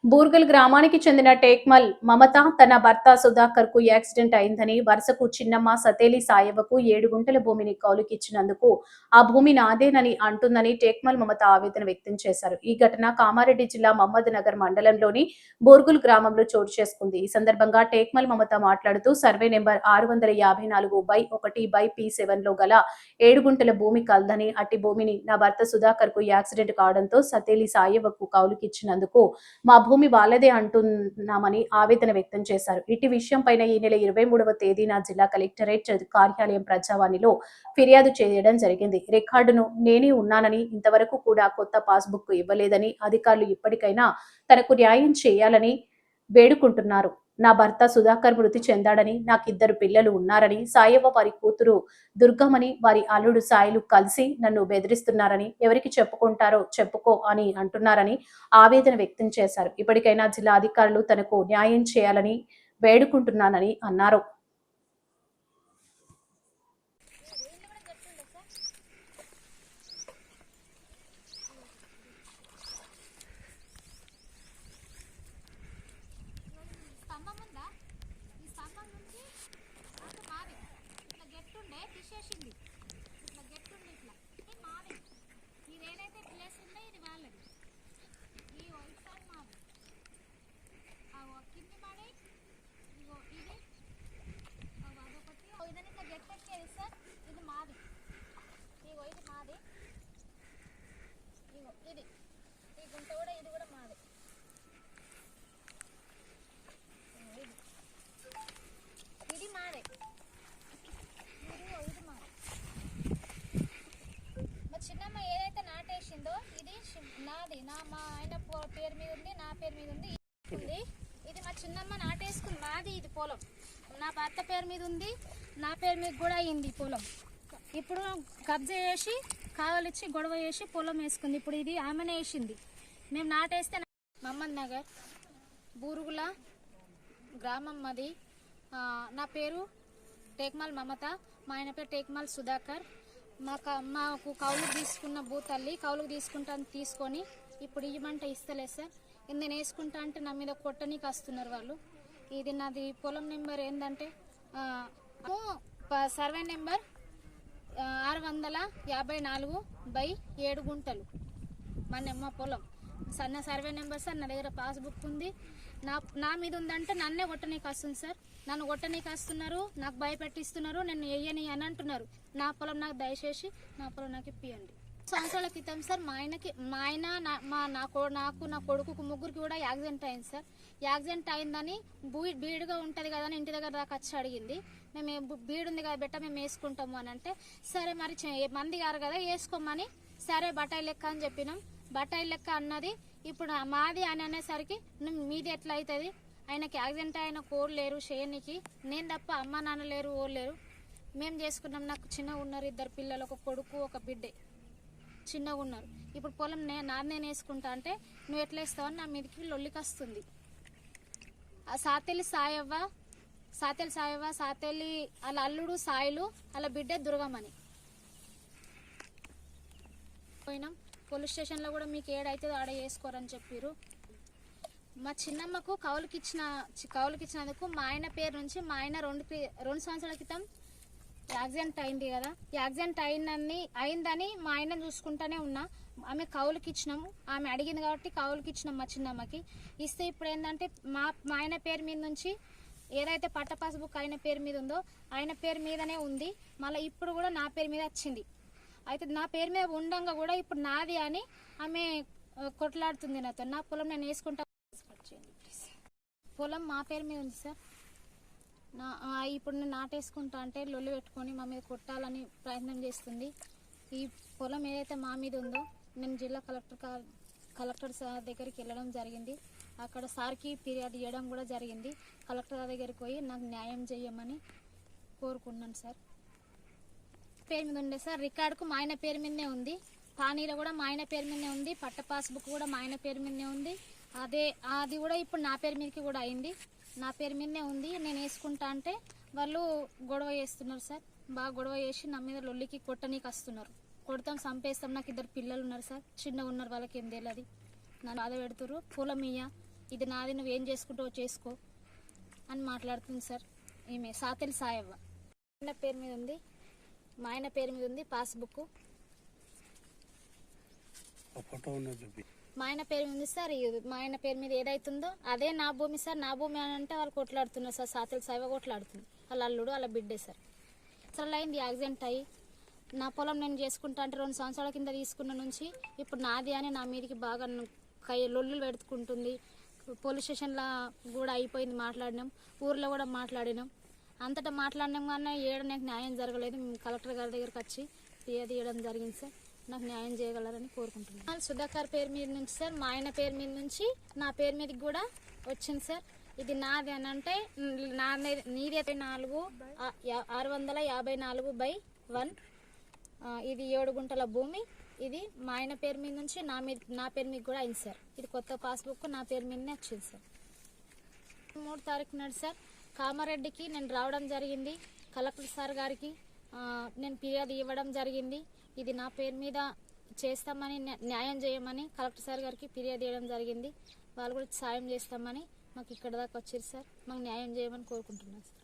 బూర్గల్ గ్రామానికి చెందిన టేక్మల్ మమత తన భర్త సుధాకర్ కు యాక్సిడెంట్ అయిందని వరుసకు చిన్నమ్మ సతేలి సాయవకు 7 గుంటల భూమిని కౌలుకిచ్చినందుకు ఆ భూమి నాదేనని అంటుందని టేక్మల్ మమత ఆవేదన వ్యక్తం చేశారు. ఈ ఘటన కామారెడ్డి జిల్లా మహమ్మద్ నగర్ మండలంలోని బూర్గుల్ గ్రామంలో చోటు చేసుకుంది. ఈ సందర్భంగా టేక్మల్ మమత మాట్లాడుతూ సర్వే నెంబర్ 654/1/P7 లో గల 7 గుంటల భూమి కలదని, అట్టి భూమిని నా భర్త సుధాకర్ కు యాక్సిడెంట్ కావడంతో సతేలి సాయవకు కౌలుకిచ్చినందుకు మా భూమి వాళ్ళదే అంటున్నామని ఆవేదన వ్యక్తం చేశారు. ఇటు విషయంపైన ఈ నెల 23వ తేదీన జిల్లా కలెక్టరేట్ కార్యాలయం ప్రజావాణిలో ఫిర్యాదు చేయడం జరిగింది. రికార్డును నేనే ఉన్నానని, ఇంతవరకు కూడా కొత్త పాస్బుక్ ఇవ్వలేదని, అధికారులు ఇప్పటికైనా తనకు న్యాయం చేయాలని వేడుకుంటున్నారు. నా భర్త సుధాకర్ మృతి చెందాడని, నాకిద్దరు పిల్లలు ఉన్నారని, సాయవ్వ వారి కూతురు దుర్గమని, వారి అల్లుడు సాయిలు కలిసి నన్ను బెదిరిస్తున్నారని, ఎవరికి చెప్పుకుంటారో చెప్పుకో అని అంటున్నారని ఆవేదన వ్యక్తం చేశారు. ఇప్పటికైనా జిల్లా అధికారులు తనకు న్యాయం చేయాలని వేడుకుంటున్నానని అన్నారు. తీసేసింది ఇట్లా గెట్టుండి ఇట్లా మాది ఇది ఏదైతే ప్లేస్ ఉందో ఇది వాళ్ళది ఈ వైట్ సైడ్ మాది కింది మాడి ఇగో ఇది అదొకటి ఇదని ఇట్లా గెట్టెక్కేది సార్ ఇది మాది ఇగో ఇది మాది ఇగో ఇది ఈ గుంట కూడా ఇది కూడా మాది ఇది మాదే చిన్నమ్మ ఏదైతే నాటేసిందో ఇది నాది మా ఆయన పేరు మీద ఉంది, నా పేరు మీద ఉంది. ఇది మా చిన్నమ్మ నాటేసుకుంది, నాది ఇది పొలం. నా భర్త పేరు మీద ఉంది, నా పేరు మీద కూడా అయింది పొలం. ఇప్పుడు కబ్జా చేసి కావలిచ్చి గొడవ చేసి పొలం వేసుకుంది. ఇప్పుడు ఇది ఆమెనే వేసింది. మేము నాటేస్తే మహమ్మద్ నగర్ బూరుగుల గ్రామం మాది. నా పేరు టేక్మల్ మమత, మా ఆయన పేరు టేక్మల్ సుధాకర్. మాకు కౌలుకు తీసుకున్న భూతల్లి కౌలుకు తీసుకొని ఇప్పుడు ఇవ్వమంటే ఇస్తలేదు సార్. నేను వేసుకుంటా అంటే నా మీద కొట్టనీకి వస్తున్నారు వాళ్ళు. ఇది నాది పొలం నెంబర్ ఏంటంటే సర్వే నెంబర్ 654/7 గుంటలు మా పొలం. సార్ నా సర్వే నెంబర్ సార్, నా దగ్గర పాస్బుక్ ఉంది. నా మీద ఉందంటే నన్నే కొట్టనీకి వస్తుంది సార్. నన్ను కొట్టనీకి వస్తున్నారు, నాకు భయపెట్టిస్తున్నారు, నన్ను వెయ్యని అని అంటున్నారు. నా పొలం నాకు దయచేసి నా పొలం నాకు ఇప్పియండి. సంవత్సరాల క్రితం సార్ మా ఆయన నాకు నా కొడుకు ముగ్గురికి కూడా యాక్సిడెంట్ అయింది సార్. యాక్సిడెంట్ అయిందని బీడుగా ఉంటుంది కదా అని ఇంటి దగ్గర దాకా వచ్చి అడిగింది. మేము బీడుంది కదా బెట్ట మేము వేసుకుంటాము అని అంటే, సరే మరి మంది గారు కదా వేసుకోమని, సరే బటాయి లెక్క అని చెప్పినాం. బటాయి లెక్క అన్నది ఇప్పుడు మాది అని అనేసరికి మీది ఎట్లా అవుతుంది, ఆయనకి యాక్సిడెంట్ అయిన కోరు లేరు చేయనికి, నేను తప్ప అమ్మ నాన్న లేరు ఓరు లేరు, మేము చేసుకున్నాం. నాకు చిన్నగా ఉన్నారు, ఇద్దరు పిల్లలు, ఒక కొడుకు ఒక బిడ్డే చిన్నగా ఉన్నారు. ఇప్పుడు పొలం నేను వేసుకుంటా అంటే నువ్వు ఎట్లా వేస్తావని నా మీదకి లొల్లికి వస్తుంది. సాతెలి సాయవ్వ సాతెలి వాళ్ళ అల్లుడు సాయిలు వాళ్ళ బిడ్డ దుర్గమని పోయినాం. పోలీస్ స్టేషన్లో కూడా మీకు ఏడైతుందో ఆడ వేసుకోరని చెప్పారు. మా చిన్నమ్మకు కౌలుకిచ్చినందుకు మా ఆయన పేరు నుంచి మా ఆయన 2 సంవత్సరాల క్రితం యాక్సిడెంట్ అయింది కదా, యాక్సిడెంట్ అయిందని మా ఆయన చూసుకుంటానే ఉన్నా. ఆమె కౌలుకిచ్చినాము, ఆమె అడిగింది కాబట్టి కౌలుకిచ్చినాం మా చిన్నమ్మకి. ఇస్తే ఇప్పుడు ఏంటంటే మా ఆయన పేరు మీద నుంచి ఏదైతే పట్ట పాస్బుక్ ఆయన పేరు మీద ఉందో ఆయన పేరు మీదనే ఉంది. మళ్ళీ ఇప్పుడు కూడా నా పేరు మీద వచ్చింది. అయితే నా పేరు మీద ఉండంగా కూడా ఇప్పుడు నాది అని ఆమె కొట్లాడుతుంది నాతో. నా పొలం నేను వేసుకుంటా, పొలం మా పేరు మీద ఉంది సార్. ఇప్పుడు నేను నాటేసుకుంటా అంటే లొల్లి పెట్టుకొని మా మీద కొట్టాలని ప్రయత్నం చేస్తుంది. ఈ పొలం ఏదైతే మా మీద ఉందో నేను జిల్లా కలెక్టర్ సార్ దగ్గరికి వెళ్ళడం జరిగింది. అక్కడ సార్కి ఫిర్యాదు చేయడం కూడా జరిగింది. కలెక్టర్ దగ్గరికి పోయి నాకు న్యాయం చేయమని కోరుకున్నాను సార్. పేరు మీద ఉండే సార్, రికార్డుకు మా ఆయన పేరు మీదనే ఉంది, పానీలో కూడా మా ఆయన పేరు మీదనే ఉంది, పట్ట పాస్బుక్ కూడా మా ఆయన పేరు మీదనే ఉంది. అది కూడా ఇప్పుడు నా పేరు మీదకి కూడా అయింది, నా పేరు మీదనే ఉంది. నేను వేసుకుంటా అంటే వాళ్ళు గొడవ చేస్తున్నారు సార్. బాగా గొడవ చేసి నా మీద లొల్లికి కొట్టనీకి వస్తున్నారు. కొడతాం, చంపేస్తాం. నాకు 2 పిల్లలు ఉన్నారు సార్, చిన్నగా ఉన్నారు, వాళ్ళకి ఏం తెలియదు. నన్ను బాధ పెడుతున్నారు. పొలం ఇయ్య ఇది నాది, నువ్వేం చేసుకుంటావో చేసుకో అని మాట్లాడుతుంది సార్. ఈమె సాతెలి సాయవ్వ. ఆయన పేరు మీద ఉంది, మా ఆయన పేరు మీద ఉంది పాస్బుక్. మా ఆయన పేరు మీద ఉంది సార్. మా ఆయన పేరు మీద ఏదైతుందో అదే నా భూమి సార్. నా భూమి అని అంటే వాళ్ళు కొట్లాడుతున్నారు సార్. సాతెలి సాయవ్వ కొట్లాడుతుంది. వాళ్ళ అల్లుడు వాళ్ళ బిడ్డే సార్. అసలు అయింది యాక్సిడెంట్ అయ్యి. నా పొలం నేను చేసుకుంటా అంటే 2 సంవత్సరాల కింద తీసుకున్న నుంచి ఇప్పుడు నాది అని నా మీదకి బాగా లొల్లులు పెట్టుకుంటుంది. పోలీస్ స్టేషన్లో కూడా అయిపోయింది, మాట్లాడినాం. ఊర్లో కూడా మాట్లాడినాం. అంతటా మాట్లాడినాం కానీ నాకు న్యాయం జరగలేదు. కలెక్టర్ గారి దగ్గరికి వచ్చి ఫిర్యాదు ఇవ్వడం జరిగింది సార్. నాకు న్యాయం చేయగలరని కోరుకుంటున్నాను. సుధాకర్ పేరు మీద నుంచి సార్, మా ఆయన పేరు మీద నుంచి నా పేరు మీదకి కూడా వచ్చింది సార్. ఇది నాది అని అంటే నీది 654/1. ఇది 7 గుంటల భూమి. ఇది మా ఆయన పేరు మీద నుంచి నా పేరు మీద కూడా అయింది సార్. ఇది కొత్త పాస్బుక్ నా పేరు మీదనే వచ్చింది సార్. 3 తారీఖు నాడు సార్ కామారెడ్డికి నేను రావడం జరిగింది. కలెక్టర్ సార్ గారికి నేను ఫిర్యాదు ఇవ్వడం జరిగింది. ఇది నా పేరు మీద చేస్తామని, న్యాయం చేయమని కలెక్టర్ సార్ గారికి ఫిర్యాదు ఇవ్వడం జరిగింది. వాళ్ళు కూడా సాయం చేస్తామని మాకు ఇక్కడ దాకా వచ్చారు సార్. మాకు న్యాయం చేయమని కోరుకుంటున్నాను సార్.